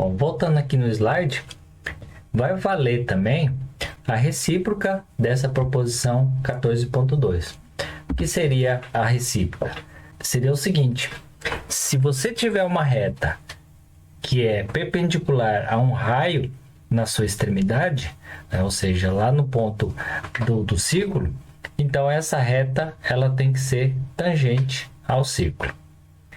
Bom, voltando aqui no slide, vai valer também a recíproca dessa proposição 14.2. O que seria a recíproca? Seria o seguinte: se você tiver uma reta que é perpendicular a um raio na sua extremidade, né, ou seja, lá no ponto do círculo, então essa reta ela tem que ser tangente ao círculo.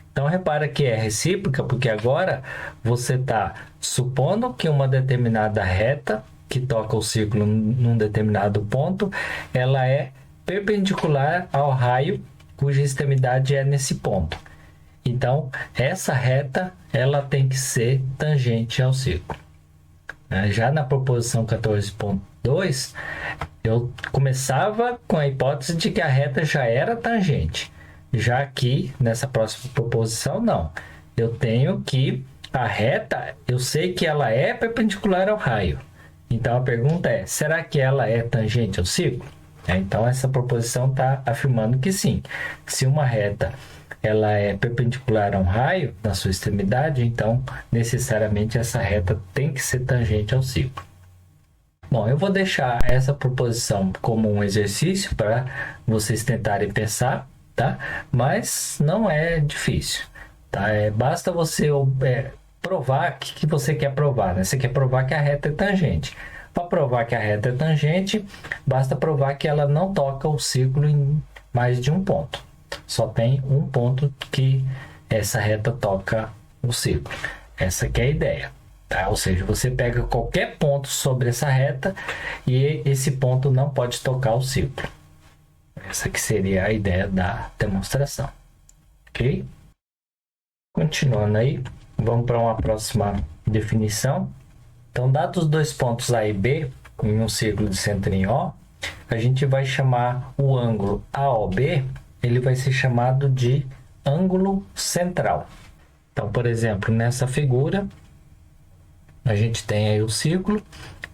Então repara que é recíproca, porque agora você está supondo que uma determinada reta que toca o círculo num determinado ponto, ela é perpendicular ao raio cuja extremidade é nesse ponto. Então, essa reta ela tem que ser tangente ao círculo. Já na proposição 14.2, eu começava com a hipótese de que a reta já era tangente. Já aqui, nessa próxima proposição, não. Eu tenho que a reta, eu sei que ela é perpendicular ao raio. Então, a pergunta é, será que ela é tangente ao círculo? Então, essa proposição está afirmando que sim. Se uma reta ela é perpendicular a um raio na sua extremidade, então, necessariamente, essa reta tem que ser tangente ao círculo. Bom, eu vou deixar essa proposição como um exercício para vocês tentarem pensar, tá? Mas não é difícil, tá? Basta você provar o que você quer provar, né? Você quer provar que a reta é tangente. Para provar que a reta é tangente, basta provar que ela não toca o círculo em mais de um ponto. Só tem um ponto que essa reta toca o círculo. Essa que é a ideia, tá? Ou seja, você pega qualquer ponto sobre essa reta e esse ponto não pode tocar o círculo. Essa que seria a ideia da demonstração, ok? Continuando aí, vamos para uma próxima definição. Então, dados os dois pontos A e B em um círculo de centro em O, a gente vai chamar o ângulo AOB, ele vai ser chamado de ângulo central. Então, por exemplo, nessa figura, a gente tem aí o círculo,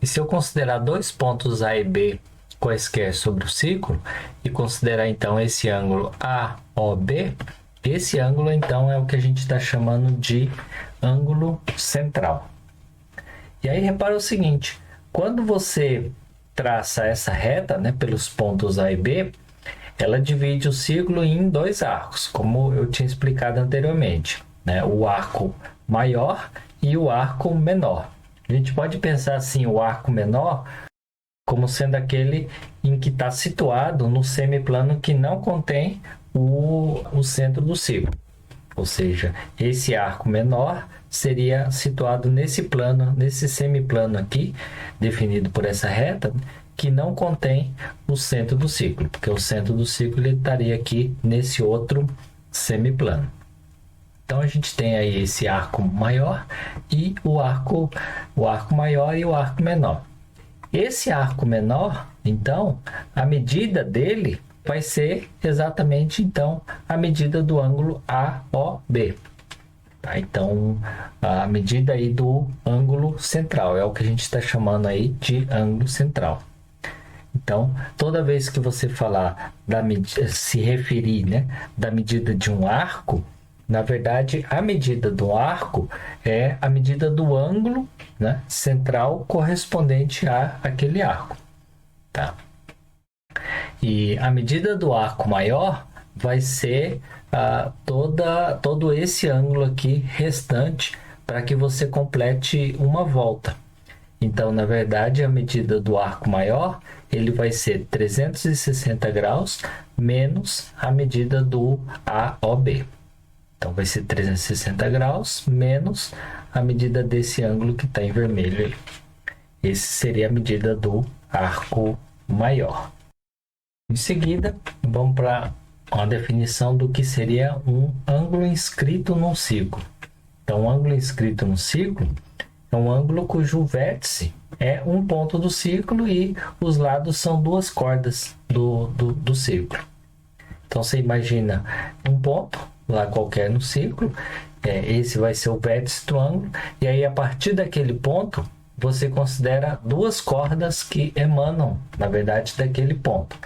e se eu considerar dois pontos A e B quaisquer sobre o círculo, e considerar então esse ângulo AOB, esse ângulo então é o que a gente está chamando de ângulo central. E aí repara o seguinte, quando você traça essa reta, né, pelos pontos A e B, ela divide o círculo em dois arcos, como eu tinha explicado anteriormente, né? O arco maior e o arco menor. A gente pode pensar assim, o arco menor como sendo aquele em que está situado no semiplano que não contém o centro do círculo. Ou seja, esse arco menor seria situado nesse plano, nesse semiplano aqui, definido por essa reta, que não contém o centro do círculo, porque o centro do círculo ele estaria aqui nesse outro semiplano. Então a gente tem aí esse arco maior e o arco maior e o arco menor. Esse arco menor, então, a medida dele vai ser exatamente então a medida do ângulo AOB. Tá? Então, a medida aí do ângulo central é o que a gente está chamando aí de ângulo central. Então, toda vez que você falar se referir, né, da medida de um arco, na verdade, a medida do arco é a medida do ângulo, né, central correspondente àquele arco. Tá? E a medida do arco maior vai ser todo esse ângulo aqui restante para que você complete uma volta. Então, na verdade, a medida do arco maior ele vai ser 360 graus menos a medida do AOB. Então, vai ser 360 graus menos a medida desse ângulo que está em vermelho aí. Esse seria a medida do arco maior. Em seguida, vamos para uma definição do que seria um ângulo inscrito num círculo. Então, um ângulo inscrito num círculo é um ângulo cujo vértice é um ponto do círculo e os lados são duas cordas do círculo. Então, você imagina um ponto lá qualquer no círculo, esse vai ser o vértice do ângulo, e aí a partir daquele ponto, você considera duas cordas que emanam, na verdade, daquele ponto.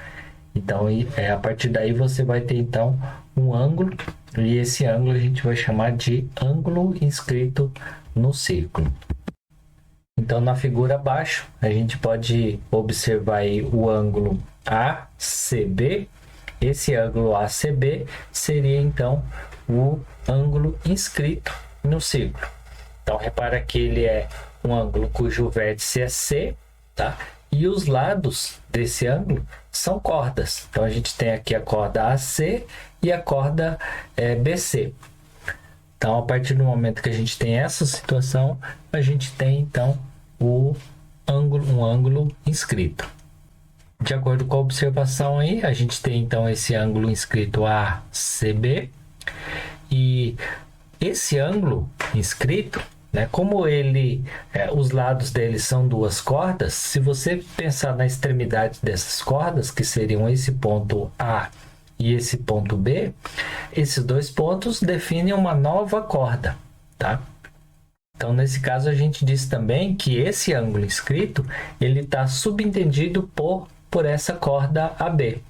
Então, a partir daí você vai ter então um ângulo, e esse ângulo a gente vai chamar de ângulo inscrito no círculo. Então, na figura abaixo, a gente pode observar aí o ângulo ACB. Esse ângulo ACB seria, então, o ângulo inscrito no círculo. Então, repara que ele é um ângulo cujo vértice é C, tá? E os lados desse ângulo são cordas. Então, a gente tem aqui a corda AC e a corda BC. Então, a partir do momento que a gente tem essa situação, a gente tem, então, um ângulo inscrito. De acordo com a observação aí, a gente tem, então, esse ângulo inscrito ACB. E esse ângulo inscrito, né, como os lados dele são duas cordas, se você pensar na extremidade dessas cordas, que seriam esse ponto A e esse ponto B, esses dois pontos definem uma nova corda, tá? Então, nesse caso, a gente diz também que esse ângulo inscrito, ele está subentendido por essa corda AB.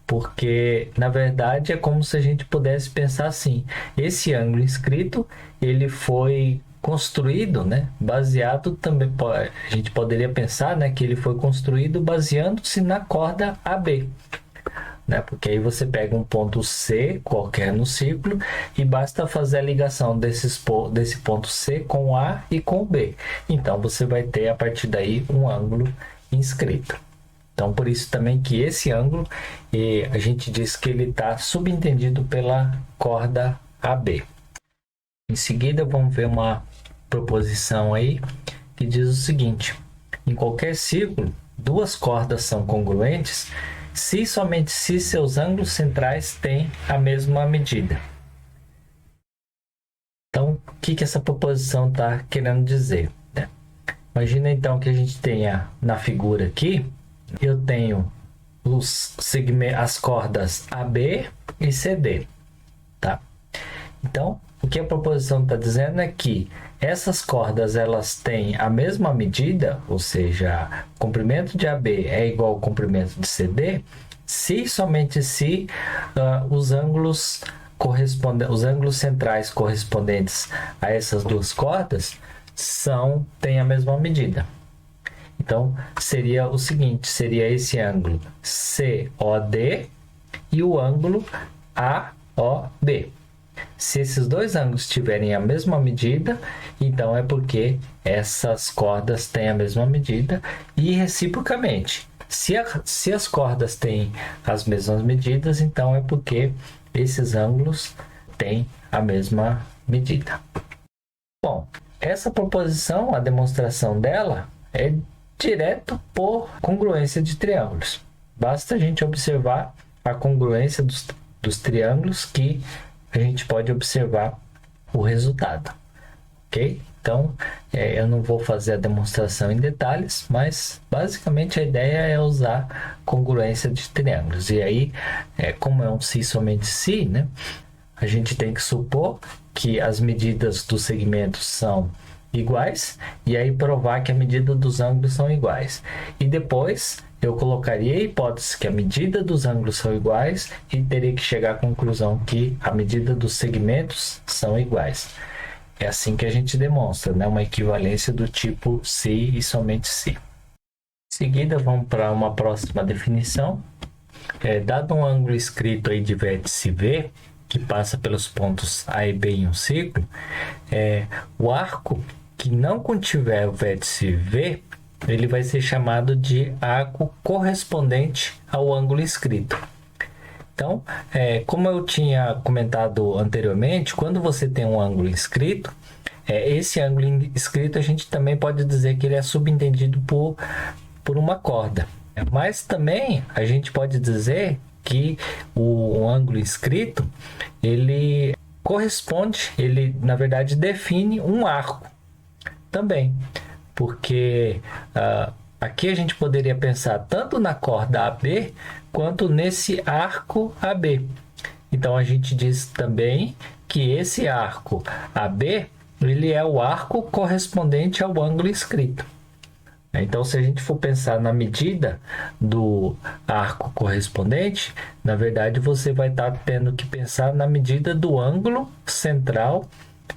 Porque, na verdade, é como se a gente pudesse pensar assim, esse ângulo inscrito, ele foi construído, né, baseado também, a gente poderia pensar, né, que ele foi construído baseando-se na corda AB. Né? Porque aí você pega um ponto C qualquer no círculo e basta fazer a ligação desse ponto C com A e com B. Então, você vai ter, a partir daí, um ângulo inscrito. Então, por isso também que esse ângulo, a gente diz que ele está subentendido pela corda AB. Em seguida, vamos ver uma proposição aí que diz o seguinte: em qualquer círculo, duas cordas são congruentes se e somente se seus ângulos centrais têm a mesma medida. Então, o que essa proposição está querendo dizer, né? Imagina então que a gente tenha na figura aqui, eu tenho as cordas AB e CD, tá? Então, o que a proposição está dizendo é que essas cordas elas têm a mesma medida, ou seja, o comprimento de AB é igual ao comprimento de CD, se somente se os ângulos centrais correspondentes a essas duas cordas têm a mesma medida. Então, seria o seguinte, seria esse ângulo COD e o ângulo AOB. Se esses dois ângulos tiverem a mesma medida, então é porque essas cordas têm a mesma medida e reciprocamente. Se as cordas têm as mesmas medidas, então é porque esses ângulos têm a mesma medida. Bom, essa proposição, a demonstração dela é direto por congruência de triângulos. Basta a gente observar a congruência dos triângulos que a gente pode observar o resultado, ok? Então, eu não vou fazer a demonstração em detalhes, mas basicamente a ideia é usar congruência de triângulos. E aí, como é um si somente si, né? A gente tem que supor que as medidas dos segmentos são iguais e aí provar que a medida dos ângulos são iguais. E depois eu colocaria a hipótese que a medida dos ângulos são iguais e teria que chegar à conclusão que a medida dos segmentos são iguais. É assim que a gente demonstra, né? Uma equivalência do tipo si e somente si. Em seguida, vamos para uma próxima definição. Dado um ângulo inscrito aí de vértice V, que passa pelos pontos A e B em um círculo, o arco que não contiver o vértice V, ele vai ser chamado de arco correspondente ao ângulo inscrito. Então, como eu tinha comentado anteriormente, quando você tem um ângulo inscrito, esse ângulo inscrito a gente também pode dizer que ele é subentendido por uma corda. Mas também a gente pode dizer que o ângulo inscrito, ele corresponde, ele na verdade define um arco também. Porque aqui a gente poderia pensar tanto na corda AB quanto nesse arco AB. Então a gente diz também que esse arco AB ele é o arco correspondente ao ângulo inscrito. Então, se a gente for pensar na medida do arco correspondente, na verdade você vai estar tendo que pensar na medida do ângulo central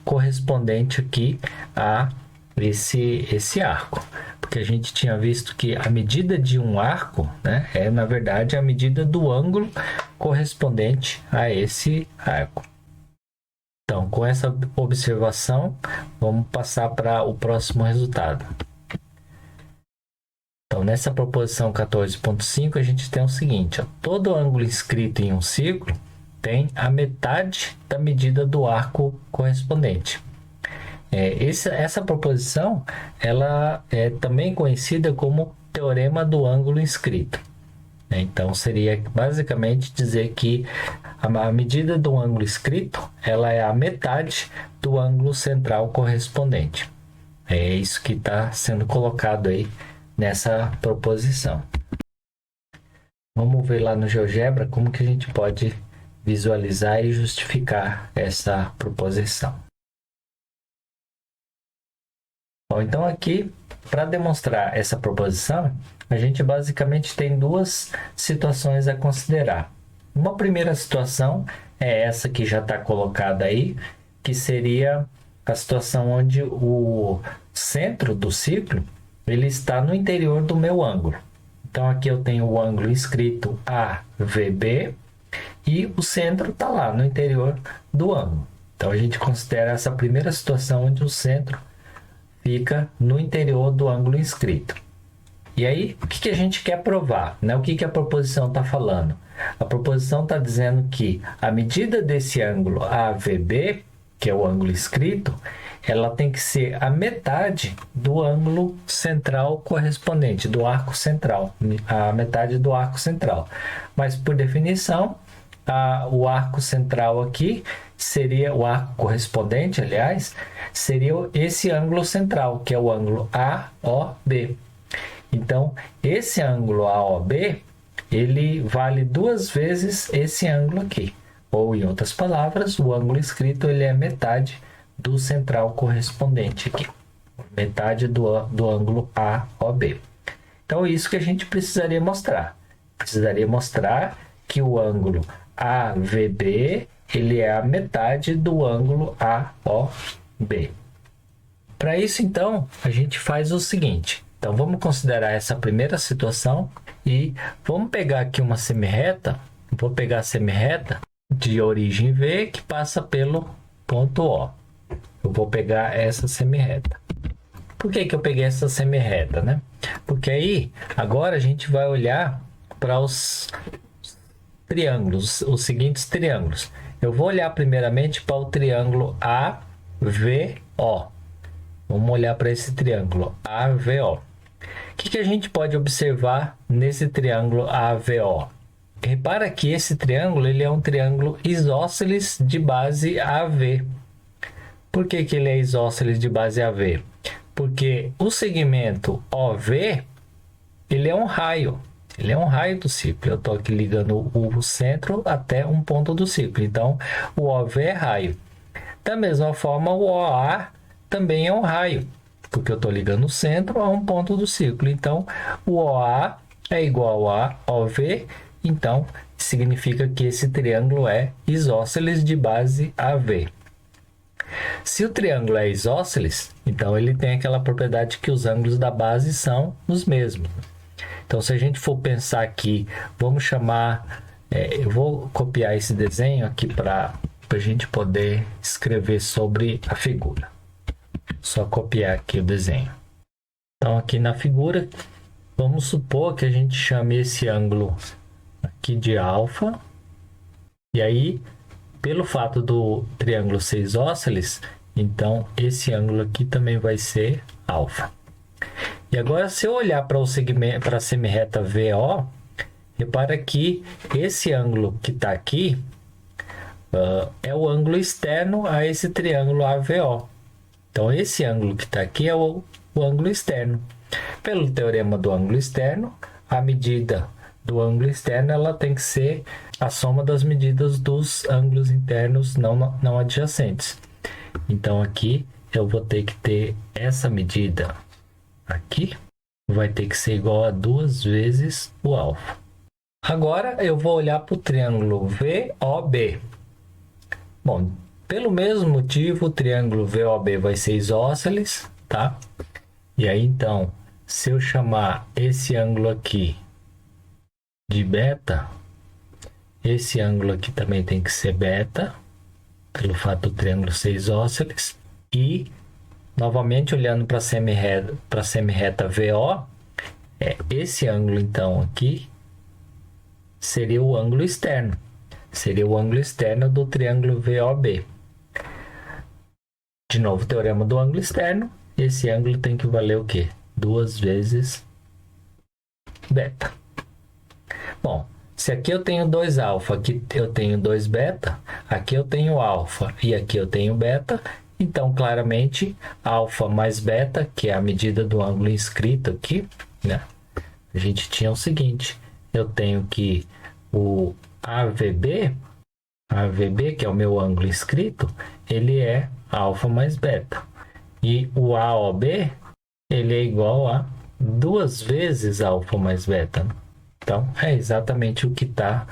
correspondente aqui a esse arco. Porque a gente tinha visto que a medida de um arco, né, é na verdade a medida do ângulo correspondente a esse arco. Então, com essa observação, vamos passar para o próximo resultado. Então, nessa proposição 14.5, a gente tem o seguinte: ó, todo ângulo inscrito em um círculo tem a metade da medida do arco correspondente. Essa proposição ela é também conhecida como teorema do ângulo inscrito. Então, seria basicamente dizer que a medida do ângulo inscrito ela é a metade do ângulo central correspondente. É isso que está sendo colocado aí nessa proposição. Vamos ver lá no GeoGebra como que a gente pode visualizar e justificar essa proposição. Bom, então aqui, para demonstrar essa proposição, a gente basicamente tem duas situações a considerar. Uma primeira situação é essa que já está colocada aí, que seria a situação onde o centro do círculo ele está no interior do meu ângulo. Então, aqui eu tenho o ângulo inscrito AVB e o centro está lá no interior do ângulo. Então, a gente considera essa primeira situação onde o centro fica no interior do ângulo inscrito. E aí, o que a gente quer provar? Né? O que a proposição está falando? A proposição está dizendo que a medida desse ângulo AVB, que é o ângulo inscrito, ela tem que ser a metade do ângulo central correspondente, do arco central, a metade do arco central. Mas, por definição, o arco central aqui seria, o arco correspondente, aliás, seria esse ângulo central, que é o ângulo AOB. Então, esse ângulo AOB, ele vale duas vezes esse ângulo aqui. Ou, em outras palavras, o ângulo inscrito ele é metade do central correspondente aqui. Metade do ângulo AOB. Então, é isso que a gente precisaria mostrar. Precisaria mostrar que o ângulo AVB ele é a metade do ângulo AOB. Para isso, então, a gente faz o seguinte. Então, vamos considerar essa primeira situação e vamos pegar aqui uma semirreta. Vou pegar a semirreta de origem V que passa pelo ponto O. Eu vou pegar essa semirreta. Por que eu peguei essa semirreta, né? Porque aí, agora a gente vai olhar para os triângulos, os seguintes triângulos. Eu vou olhar primeiramente para o triângulo AVO. Vamos olhar para esse triângulo AVO. O que a gente pode observar nesse triângulo AVO? Repara que esse triângulo ele é um triângulo isósceles de base AV. Por que ele é isósceles de base AV? Porque o segmento OV ele é um raio. Ele é um raio do círculo. Eu estou aqui ligando o centro até um ponto do círculo. Então, o OV é raio. Da mesma forma, o OA também é um raio, porque eu estou ligando o centro a um ponto do círculo. Então, o OA é igual a OV. Então, significa que esse triângulo é isósceles de base AV. Se o triângulo é isósceles, então ele tem aquela propriedade que os ângulos da base são os mesmos. Então, se a gente for pensar aqui, vamos chamar... eu vou copiar esse desenho aqui para a gente poder escrever sobre a figura. Só copiar aqui o desenho. Então, aqui na figura, vamos supor que a gente chame esse ângulo aqui de alfa. E aí, pelo fato do triângulo ser isósceles, então esse ângulo aqui também vai ser alfa. E agora, se eu olhar para o segmento, para a semirreta VO, repara que esse ângulo que está aqui é o ângulo externo a esse triângulo AVO. Então, esse ângulo que está aqui é o ângulo externo. Pelo teorema do ângulo externo, a medida do ângulo externo ela tem que ser a soma das medidas dos ângulos internos não adjacentes. Então, aqui eu vou ter que ter essa medida aqui vai ter que ser igual a 2 vezes o alfa. Agora eu vou olhar para o triângulo VOB. Bom, pelo mesmo motivo, o triângulo VOB vai ser isósceles, tá? E aí, então, se eu chamar esse ângulo aqui de beta, esse ângulo aqui também tem que ser beta, pelo fato do triângulo ser isósceles. E, novamente, olhando para a semirreta VO, esse ângulo, então, aqui, seria o ângulo externo. Seria o ângulo externo do triângulo VOB. De novo, teorema do ângulo externo. Esse ângulo tem que valer o quê? 2 vezes beta. Bom, se aqui eu tenho 2 alfa, aqui eu tenho 2 beta, aqui eu tenho alfa e aqui eu tenho beta, então claramente alfa mais beta, que é a medida do ângulo inscrito aqui, né? A gente tinha o seguinte, eu tenho que o AVB, que é o meu ângulo inscrito, ele é alfa mais beta. E o AOB, ele é igual a 2 vezes alfa mais beta. Então, é exatamente o que está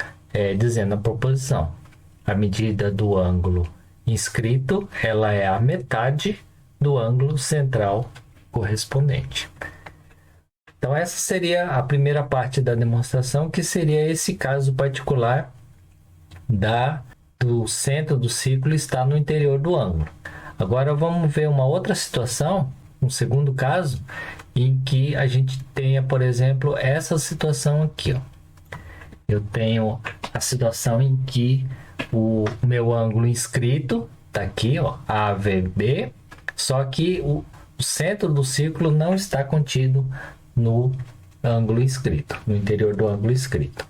dizendo a proposição. A medida do ângulo inscrito, ela é a metade do ângulo central correspondente. Então, essa seria a primeira parte da demonstração, que seria esse caso particular do centro do círculo estar no interior do ângulo. Agora, vamos ver uma outra situação, um segundo caso, em que a gente tenha, por exemplo, essa situação aqui, ó. Eu tenho a situação em que o meu ângulo inscrito está aqui, ó, AVB, só que o centro do círculo não está contido no ângulo inscrito, no interior do ângulo inscrito.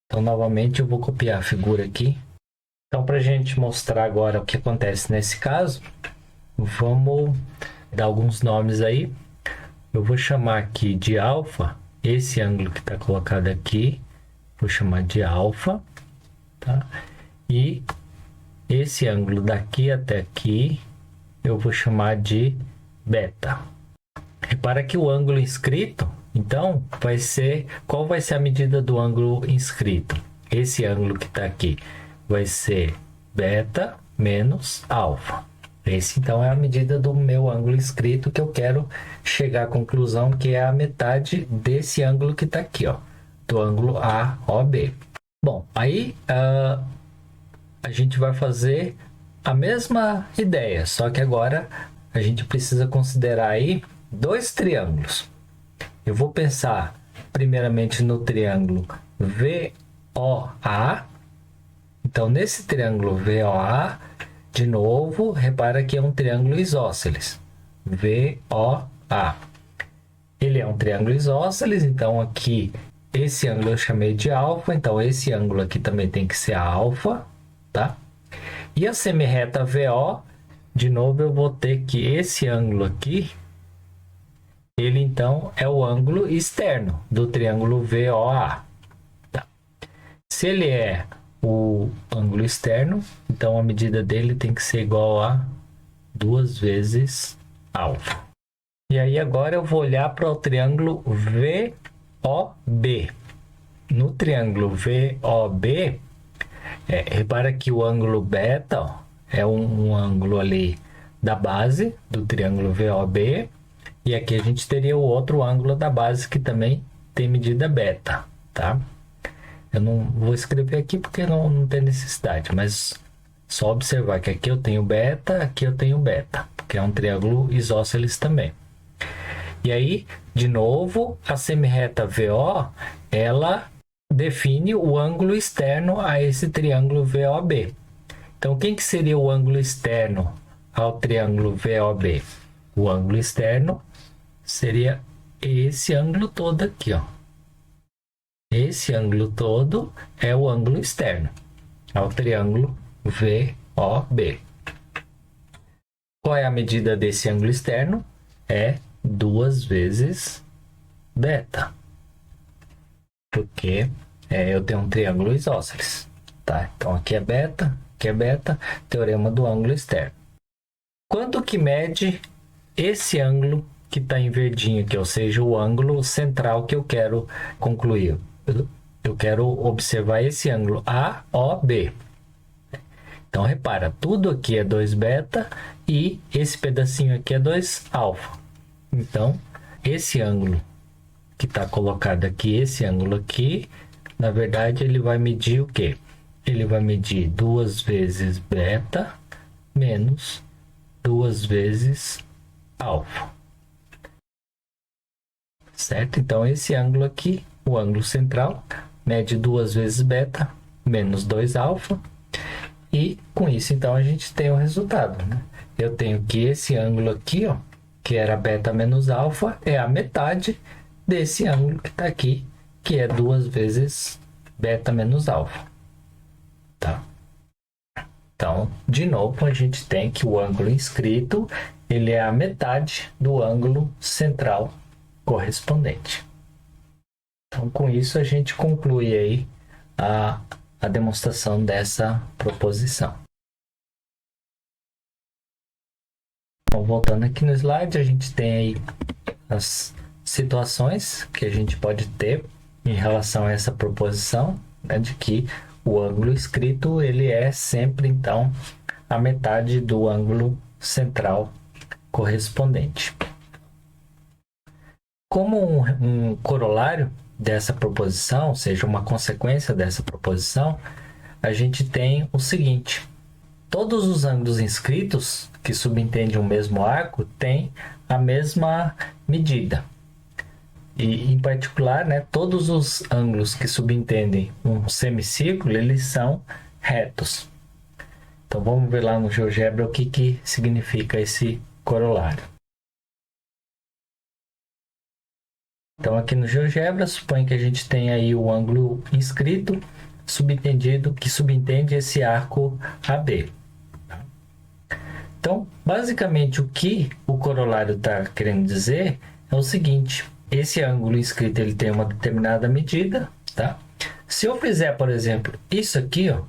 Então, novamente, eu vou copiar a figura aqui. Então, para a gente mostrar agora o que acontece nesse caso, vamos dar alguns nomes aí. Eu vou chamar aqui de alfa, esse ângulo que está colocado aqui, vou chamar de alfa, tá? E esse ângulo daqui até aqui, eu vou chamar de beta. Repara que o ângulo inscrito, então, qual vai ser a medida do ângulo inscrito? Esse ângulo que está aqui vai ser beta menos alfa. Esse, então, é a medida do meu ângulo inscrito que eu quero chegar à conclusão que é a metade desse ângulo que está aqui, ó, do ângulo AOB. Bom, aí a gente vai fazer a mesma ideia, só que agora a gente precisa considerar aí 2 triângulos. Eu vou pensar primeiramente no triângulo VOA. Então, nesse triângulo VOA, de novo, repara que é um triângulo isósceles. VOA. Ele é um triângulo isósceles, então aqui esse ângulo eu chamei de alfa, então esse ângulo aqui também tem que ser alfa, tá? E a semirreta VO, de novo eu vou ter que esse ângulo aqui, ele então é o ângulo externo do triângulo VOA. Tá? Se ele é o ângulo externo, então a medida dele tem que ser igual a 2 vezes alfa. E aí agora eu vou olhar para o triângulo VOB. No triângulo VOB, repara que o ângulo beta, ó, é um ângulo ali da base do triângulo VOB, e aqui a gente teria o outro ângulo da base que também tem medida beta, tá? Eu não vou escrever aqui porque não tem necessidade, mas só observar que aqui eu tenho beta, aqui eu tenho beta, porque é um triângulo isósceles também. E aí, de novo, a semirreta VO, ela define o ângulo externo a esse triângulo VOB. Então, quem que seria o ângulo externo ao triângulo VOB? O ângulo externo seria esse ângulo todo aqui, ó. Esse ângulo todo é o ângulo externo ao triângulo VOB. Qual é a medida desse ângulo externo? É 2 vezes beta. Porque eu tenho um triângulo isósceles, tá? Então aqui é beta, teorema do ângulo externo. Quanto que mede esse ângulo que está em verdinho aqui, ou seja, o ângulo central que eu quero concluir. Eu quero observar esse ângulo AOB. Então, repara, tudo aqui é 2 beta e esse pedacinho aqui é 2 alfa. Então, esse ângulo que está colocado aqui, esse ângulo aqui, na verdade, ele vai medir o quê? Ele vai medir 2 vezes beta menos 2 vezes alfa. Certo? Então, esse ângulo aqui, o ângulo central, mede 2 vezes beta menos 2 alfa. E com isso, então, a gente tem o resultado, né? Eu tenho que esse ângulo aqui, ó, que era beta menos alfa, é a metade desse ângulo que está aqui, que é 2 vezes beta menos alfa. Tá? Então, de novo, a gente tem que o ângulo inscrito, ele é a metade do ângulo central correspondente. Então, com isso, a gente conclui aí a demonstração dessa proposição. Então, voltando aqui no slide, a gente tem aí as situações que a gente pode ter em relação a essa proposição, né, de que o ângulo inscrito ele é sempre, então, a metade do ângulo central correspondente. Como um corolário dessa proposição, ou seja, uma consequência dessa proposição, a gente tem o seguinte: todos os ângulos inscritos que subentendem o mesmo arco têm a mesma medida. E, em particular, né, todos os ângulos que subentendem um semicírculo, eles são retos. Então, vamos ver lá no GeoGebra o que significa esse corolário. Então, aqui no GeoGebra, suponha que a gente tem aí o ângulo inscrito subentendido, que subentende esse arco AB. Então, basicamente, o que o corolário está querendo dizer é o seguinte: esse ângulo inscrito ele tem uma determinada medida, tá? Se eu fizer, por exemplo, isso aqui, ó,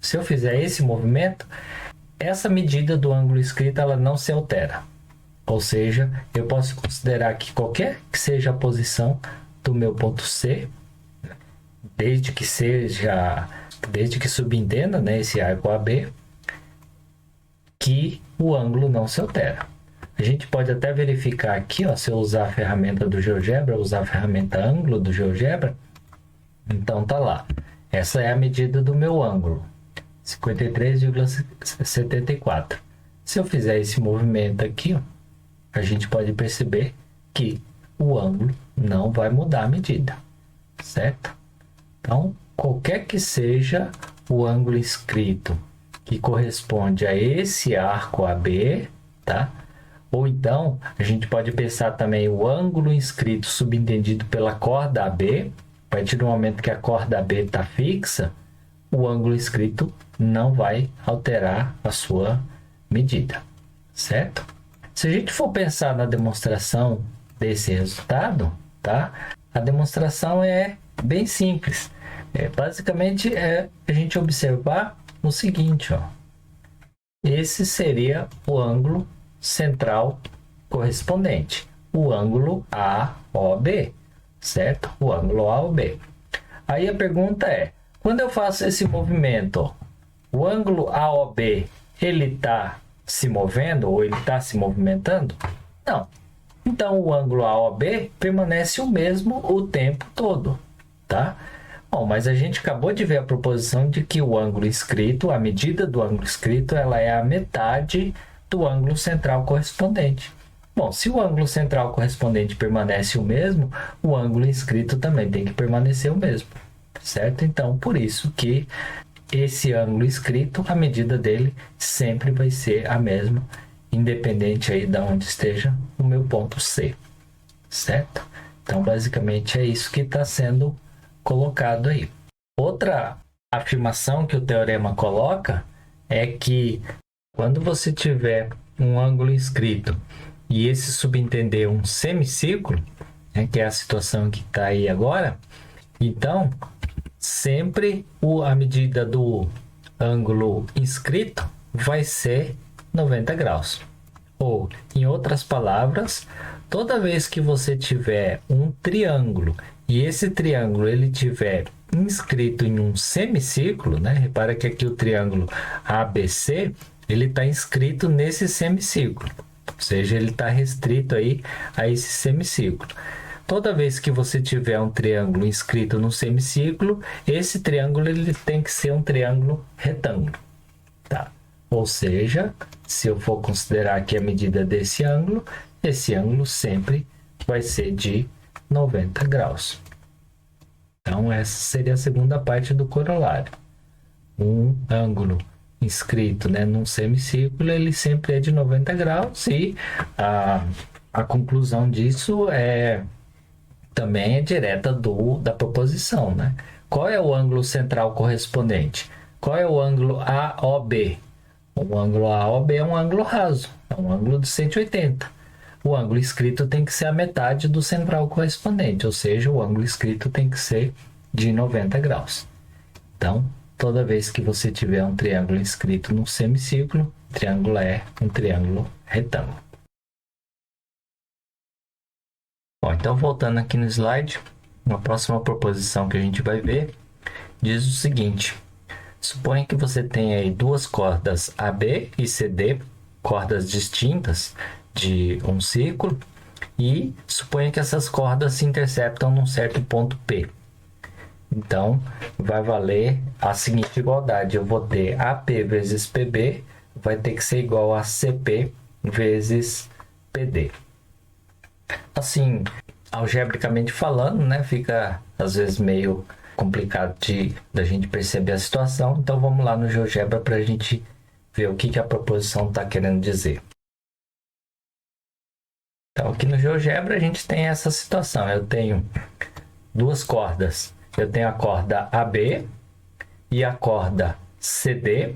se eu fizer esse movimento, essa medida do ângulo inscrito ela não se altera. Ou seja, eu posso considerar que qualquer que seja a posição do meu ponto C, desde que subentenda, né, esse arco AB, que o ângulo não se altera. A gente pode até verificar aqui, ó, se eu usar a ferramenta do GeoGebra, usar a ferramenta ângulo do GeoGebra, então tá lá. Essa é a medida do meu ângulo, 53,74. Se eu fizer esse movimento aqui, ó, a gente pode perceber que o ângulo não vai mudar a medida, certo? Então, qualquer que seja o ângulo inscrito que corresponde a esse arco AB, tá? Ou então, a gente pode pensar também o ângulo inscrito subentendido pela corda AB. A partir do momento que a corda AB está fixa, o ângulo inscrito não vai alterar a sua medida, certo? Se a gente for pensar na demonstração desse resultado, tá? A demonstração é bem simples. Basicamente é a gente observar o seguinte, ó. Esse seria o ângulo central correspondente, o ângulo AOB, certo? O ângulo AOB. Aí a pergunta é: quando eu faço esse movimento, ó, o ângulo AOB ele está se movendo ou ele está se movimentando? Não. Então o ângulo AOB permanece o mesmo o tempo todo, tá? Bom, mas a gente acabou de ver a proposição de que o ângulo inscrito, a medida do ângulo inscrito, ela é a metade do ângulo central correspondente. Bom, se o ângulo central correspondente permanece o mesmo, o ângulo inscrito também tem que permanecer o mesmo, certo? Então, por isso que esse ângulo inscrito, a medida dele sempre vai ser a mesma, independente aí de onde esteja o meu ponto C, certo? Então, basicamente, é isso que está sendo colocado aí. Outra afirmação que o teorema coloca é que quando você tiver um ângulo inscrito e esse subentender um semicírculo, né, que é a situação que está aí agora, então sempre a medida do ângulo inscrito vai ser 90 graus. Ou, em outras palavras, toda vez que você tiver um triângulo e esse triângulo ele tiver inscrito em um semicírculo, né? Repara que aqui o triângulo ABC, ele está inscrito nesse semicírculo. Ou seja, ele está restrito aí a esse semicírculo. Toda vez que você tiver um triângulo inscrito no semicírculo, esse triângulo ele tem que ser um triângulo retângulo, tá? Ou seja, se eu for considerar aqui a medida desse ângulo, esse ângulo sempre vai ser de 90 graus. Então, essa seria a segunda parte do corolário. Um ângulo inscrito, né, num semicírculo, ele sempre é de 90 graus e a conclusão disso também é direta da proposição, né? Qual é o ângulo central correspondente? Qual é o ângulo AOB? O ângulo AOB é um ângulo raso, é um ângulo de 180. O ângulo inscrito tem que ser a metade do central correspondente, ou seja, o ângulo inscrito tem que ser de 90 graus. Então, toda vez que você tiver um triângulo inscrito num semicírculo, o triângulo é um triângulo retângulo. Bom, então voltando aqui no slide, a próxima proposição que a gente vai ver diz o seguinte: suponha que você tenha aí duas cordas AB e CD, cordas distintas de um círculo, e suponha que essas cordas se interceptam num certo ponto P. Então, vai valer a seguinte igualdade: eu vou ter AP vezes PB vai ter que ser igual a CP vezes PD. Assim, algebricamente falando, né, fica às vezes meio complicado da gente perceber a situação. Então, vamos lá no GeoGebra para a gente ver o que a proposição está querendo dizer. Então, aqui no GeoGebra a gente tem essa situação. Eu tenho duas cordas. Eu tenho a corda AB e a corda CD.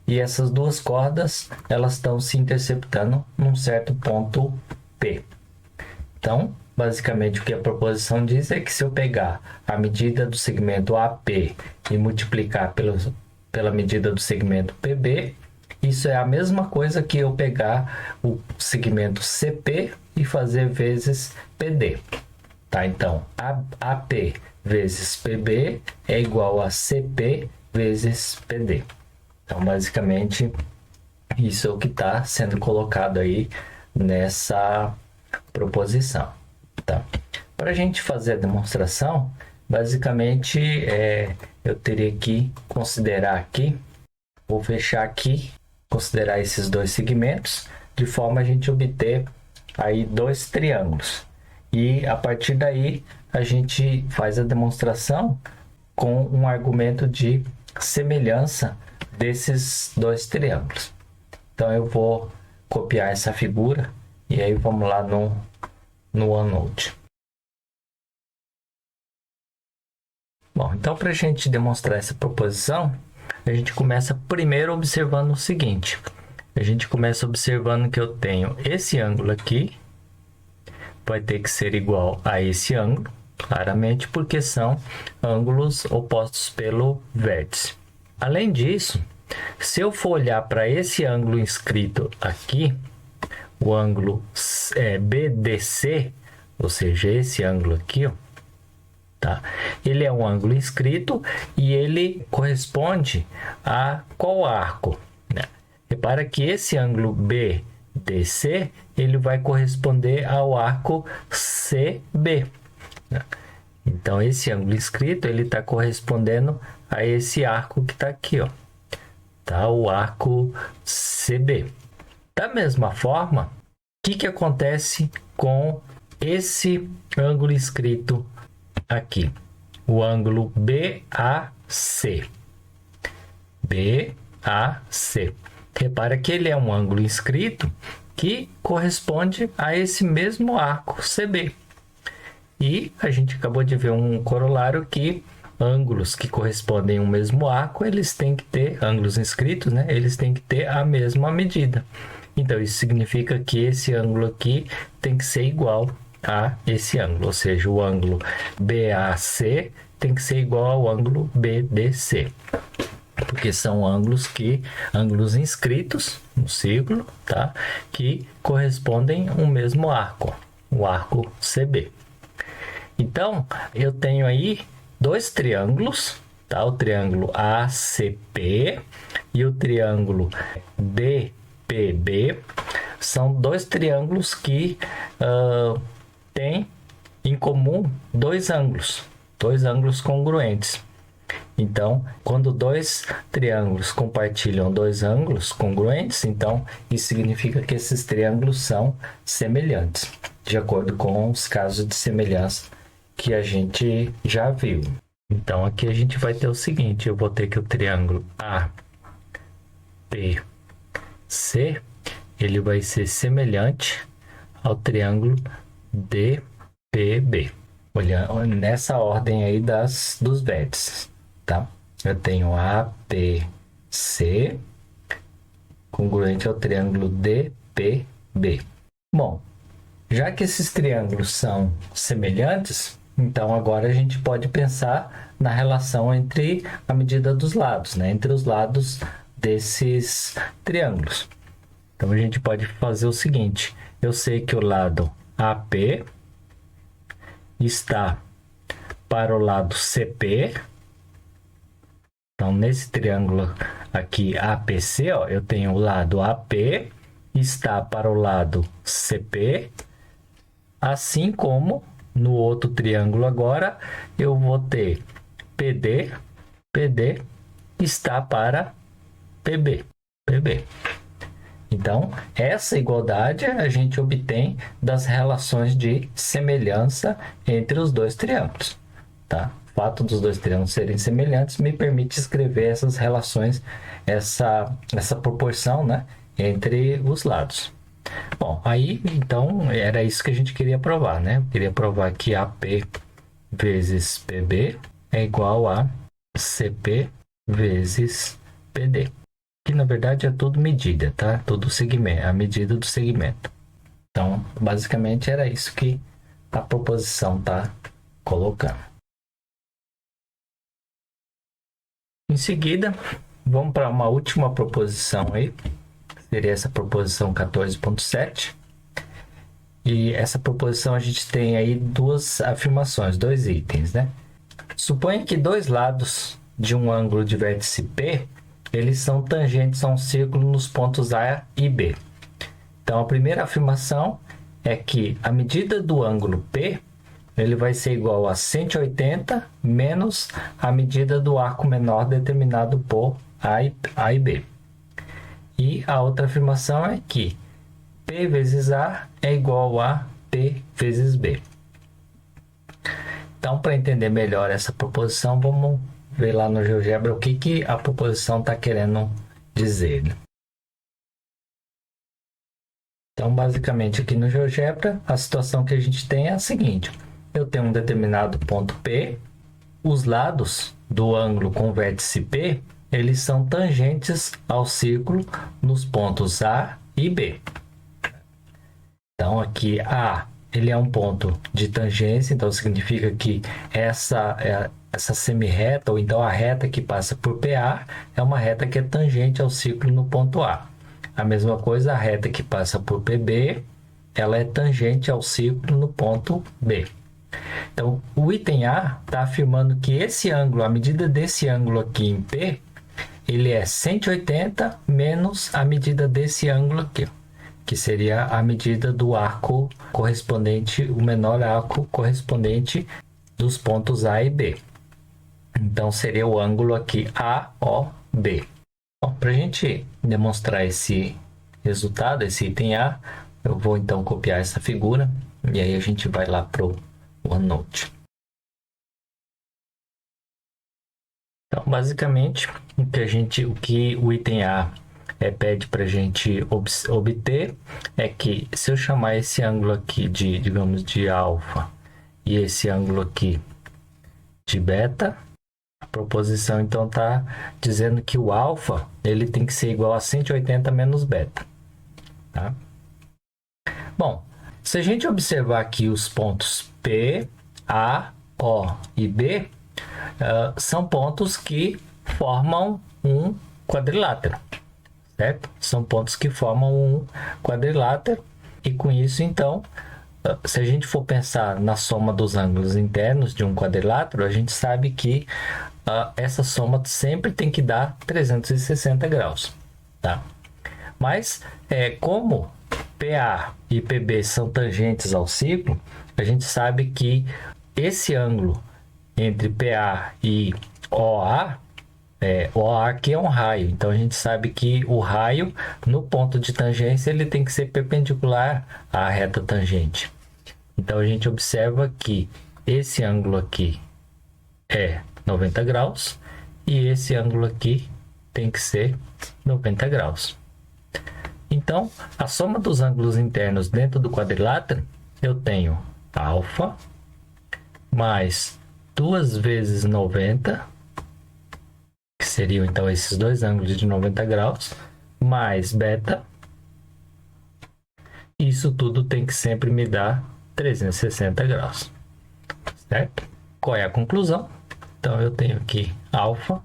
E essas duas cordas, elas estão se interceptando num certo ponto P. Então, basicamente, o que a proposição diz é que se eu pegar a medida do segmento AP e multiplicar pela medida do segmento PB, isso é a mesma coisa que eu pegar o segmento CP e fazer vezes PD. Tá? Então, AP vezes PB é igual a CP vezes PD. Então, basicamente, isso é o que está sendo colocado aí nessa proposição. Tá? Para a gente fazer a demonstração, basicamente, eu teria que considerar aqui, vou fechar aqui, considerar esses dois segmentos, de forma a gente obter aí dois triângulos. E a partir daí, a gente faz a demonstração com um argumento de semelhança desses dois triângulos. Então, eu vou copiar essa figura e aí vamos lá no OneNote. Bom, então para a gente demonstrar essa proposição, a gente começa primeiro observando o seguinte. A gente começa observando que eu tenho esse ângulo aqui, vai ter que ser igual a esse ângulo, claramente, porque são ângulos opostos pelo vértice. Além disso, se eu for olhar para esse ângulo inscrito aqui, o ângulo BDC, ou seja, esse ângulo aqui, ó, tá? Ele é um ângulo inscrito e ele corresponde a qual arco? Né? Repara que esse ângulo BDC, ele vai corresponder ao arco CB. Né? Então, esse ângulo inscrito, ele está correspondendo a esse arco que está aqui, ó. Tá? O arco CB. Da mesma forma, o que acontece com esse ângulo inscrito aqui? O ângulo BAC. BAC. Repara que ele é um ângulo inscrito que corresponde a esse mesmo arco CB. E a gente acabou de ver um corolário que ângulos que correspondem ao mesmo arco, eles têm que ter, ângulos inscritos, né? Eles têm que ter a mesma medida. Então, isso significa que esse ângulo aqui tem que ser igual a esse ângulo. Ou seja, o ângulo BAC tem que ser igual ao ângulo BDC. Porque são ângulos inscritos, no círculo, tá? Que correspondem ao mesmo arco, o arco CB. Então, eu tenho aí dois triângulos, tá? O triângulo ACP e o triângulo DPB. São dois triângulos que têm em comum dois ângulos congruentes. Então, quando dois triângulos compartilham dois ângulos congruentes, então isso significa que esses triângulos são semelhantes, de acordo com os casos de semelhança que a gente já viu. Então, aqui a gente vai ter o seguinte: eu vou ter que o triângulo APC ele vai ser semelhante ao triângulo DPB. Olhando nessa ordem aí dos vértices, tá? Eu tenho APC congruente ao triângulo DPB. Bom, já que esses triângulos são semelhantes, então agora a gente pode pensar na relação entre a medida dos lados, né? Entre os lados desses triângulos. Então a gente pode fazer o seguinte: eu sei que o lado AP está para o lado CP. Então, nesse triângulo aqui APC, ó, eu tenho o lado AP está para o lado CP, assim como no outro triângulo agora eu vou ter PD está para PB. Então, essa igualdade a gente obtém das relações de semelhança entre os dois triângulos, tá? O fato dos dois triângulos serem semelhantes me permite escrever essas relações, essa proporção, né, entre os lados. Bom, aí, então, era isso que a gente queria provar, né? Eu queria provar que AP vezes PB é igual a CP vezes PD. Que na verdade é tudo medida, tá? Tudo segmento, a medida do segmento. Então, basicamente era isso que a proposição tá colocando. Em seguida, vamos para uma última proposição aí, seria essa proposição 14.7. E essa proposição a gente tem aí duas afirmações, dois itens, né? Suponha que dois lados de um ângulo de vértice P eles são tangentes a um círculo nos pontos A e B. Então, a primeira afirmação é que a medida do ângulo P ele vai ser igual a 180 menos a medida do arco menor determinado por A e B. E a outra afirmação é que P vezes A é igual a P vezes B. Então, para entender melhor essa proposição, vamos ver lá no GeoGebra o que a proposição está querendo dizer. Então, basicamente, aqui no GeoGebra, a situação que a gente tem é a seguinte: eu tenho um determinado ponto P, os lados do ângulo com vértice P, eles são tangentes ao círculo nos pontos A e B. Então, aqui A, ele é um ponto de tangência, então significa que essa semirreta, ou então a reta que passa por PA, é uma reta que é tangente ao círculo no ponto A. A mesma coisa, a reta que passa por PB, ela é tangente ao círculo no ponto B. Então, o item A está afirmando que esse ângulo, a medida desse ângulo aqui em P, ele é 180 menos a medida desse ângulo aqui, que seria a medida do arco correspondente, o menor arco correspondente dos pontos A e B. Então, seria o ângulo aqui AOB. Para a gente demonstrar esse resultado, esse item A, eu vou então copiar essa figura e aí a gente vai lá para o OneNote. Então, basicamente, o que o item A pede para a gente obter é que se eu chamar esse ângulo aqui de, digamos, de alfa e esse ângulo aqui de beta, a proposição então está dizendo que o alfa ele tem que ser igual a 180 menos beta. Tá? Bom, se a gente observar aqui os pontos P, A, O e B, são pontos que formam um quadrilátero, certo? São pontos que formam um quadrilátero e com isso, então, se a gente for pensar na soma dos ângulos internos de um quadrilátero, a gente sabe que essa soma sempre tem que dar 360 graus, tá? Mas, como PA e PB são tangentes ao círculo, a gente sabe que esse ângulo entre PA e OA, OA aqui é um raio, então a gente sabe que o raio no ponto de tangência ele tem que ser perpendicular à reta tangente. Então a gente observa que esse ângulo aqui é 90 graus e esse ângulo aqui tem que ser 90 graus. Então, a soma dos ângulos internos dentro do quadrilátero, eu tenho alfa mais 2 vezes 90, que seriam então esses dois ângulos de 90 graus, mais beta. Isso tudo tem que sempre me dar 360 graus, certo? Qual é a conclusão? Então, eu tenho aqui alfa,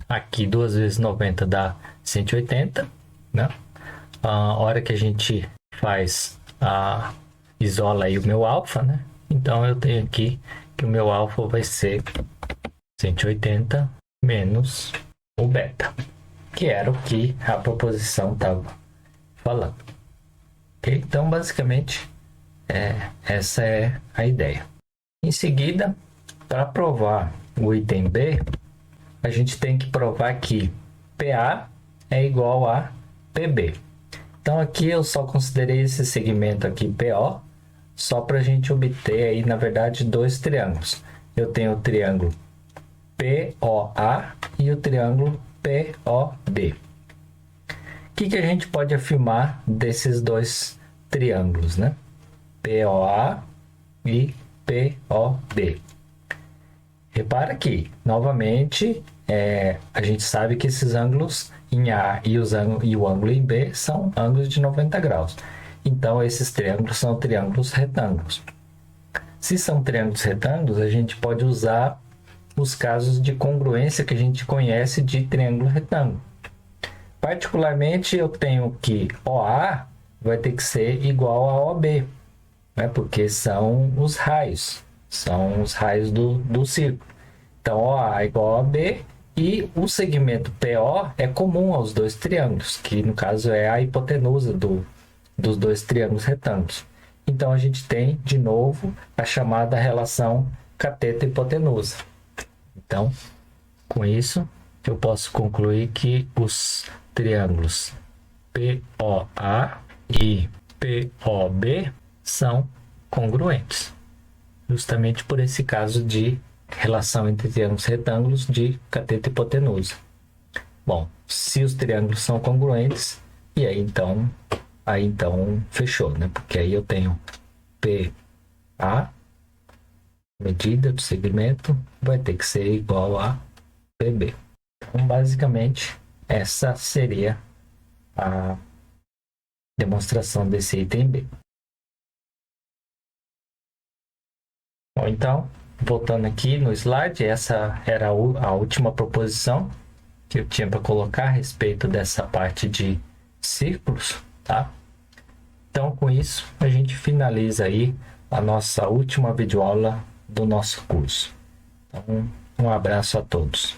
aqui 2 vezes 90 dá 180, né? A hora que a gente faz isola aí o meu alfa, né? Então eu tenho aqui que o meu alfa vai ser 180 menos o beta, que era o que a proposição estava falando. Okay? Então basicamente essa é a ideia. Em seguida, para provar o item B, a gente tem que provar que PA é igual a PB. Então aqui eu só considerei esse segmento aqui PO, só para a gente obter aí, na verdade, dois triângulos. Eu tenho o triângulo POA e o triângulo POB. O que a gente pode afirmar desses dois triângulos, né? POA e POB. Repara que, novamente, a gente sabe que esses ângulos em A e o ângulo em B são ângulos de 90 graus. Então, esses triângulos são triângulos retângulos. Se são triângulos retângulos, a gente pode usar os casos de congruência que a gente conhece de triângulo retângulo. Particularmente, eu tenho que OA vai ter que ser igual a OB, né? Porque são os raios do círculo. Então, OA é igual a OB. E o segmento PO é comum aos dois triângulos, que no caso é a hipotenusa dos dois triângulos retângulos. Então a gente tem, de novo, a chamada relação cateto-hipotenusa. Então, com isso, eu posso concluir que os triângulos POA e POB são congruentes, justamente por esse caso de relação entre triângulos retângulos de cateto e hipotenusa. Bom, se os triângulos são congruentes, e aí então fechou, né? Porque aí eu tenho PA, medida do segmento, vai ter que ser igual a PB. Então, basicamente, essa seria a demonstração desse item B. Bom, então, voltando aqui no slide, essa era a última proposição que eu tinha para colocar a respeito dessa parte de círculos, tá? Então, com isso, a gente finaliza aí a nossa última videoaula do nosso curso. Então, um abraço a todos.